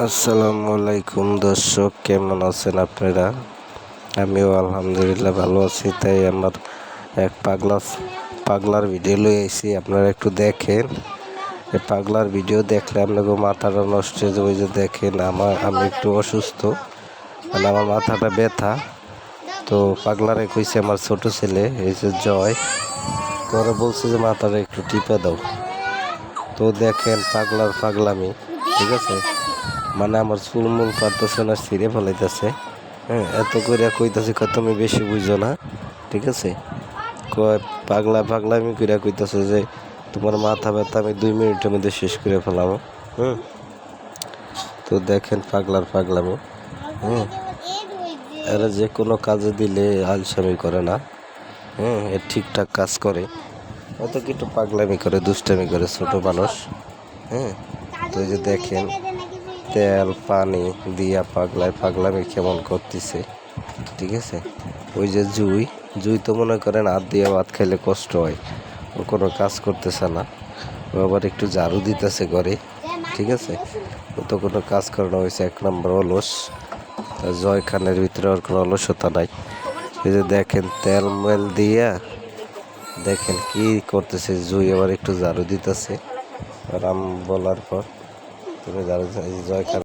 আসসালামু আলাইকুম দর্শক, কেমন আছেন আপনারা? আমিও আলহামদুলিল্লাহ ভালো আছি। তাই আমার এক পাগলার ভিডিও লই আইছি, আপনারা একটু দেখেন। এই পাগলার ভিডিও দেখলে আপনাকে মাথাটা নষ্ট হয়ে যাবে। যে দেখেন, আমি একটু অসুস্থ, মানে আমার মাথাটা ব্যথা। তো পাগলারে কইছে আমার ছোট ছেলে, এই যে জয়, করে বলছে যে মাথাটা একটু টিপে দাও। তো দেখেন পাগলার পাগলামি, ঠিক আছে? মানে আমার চুলমুল পারতেছে না, ছিঁড়ে ফেলাইতেছে। হ্যাঁ, এত করে কইতাছে তুমি বেশি বুঝো না, ঠিক আছে? কয় পাগলামি কইরা কইতাছে যে তোমার মাথা ব্যথা আমি 2 মিনিটের মধ্যে শেষ করে ফেলাবো। তো দেখেন পাগলার পাগলামি। এরা যে কোনো কাজে দিলে আলসামি করে না। এ ঠিকঠাক কাজ করে, অত কিছু পাগলামি করে, দুষ্টামি করে ছোট মানুষ। তো এই যে দেখেন, তেল পানি দিয়া পাগলামি কেমন করতেছে, ঠিক আছে? ওই যে জুই তো মনে করেন হাত দিয়ে ভাত খাইলে কষ্ট হয়, ও কোনো কাজ করতেছে না। ও আবার একটু ঝাড়ু দিতেছে ঘরে, ঠিক আছে? ও তো কোনো কাজ করানো হয়েছে, 1 নম্বর অলস। জয় খানের ভিতরে ওর কোনো অলসতা নাই। এই যে দেখেন তেল মেল দিয়া দেখেন কি করতেছে। জুই আবার একটু ঝাড়ু দিতেছে, আরাম বলার পর তুমি ঝাড়ু। জয় খান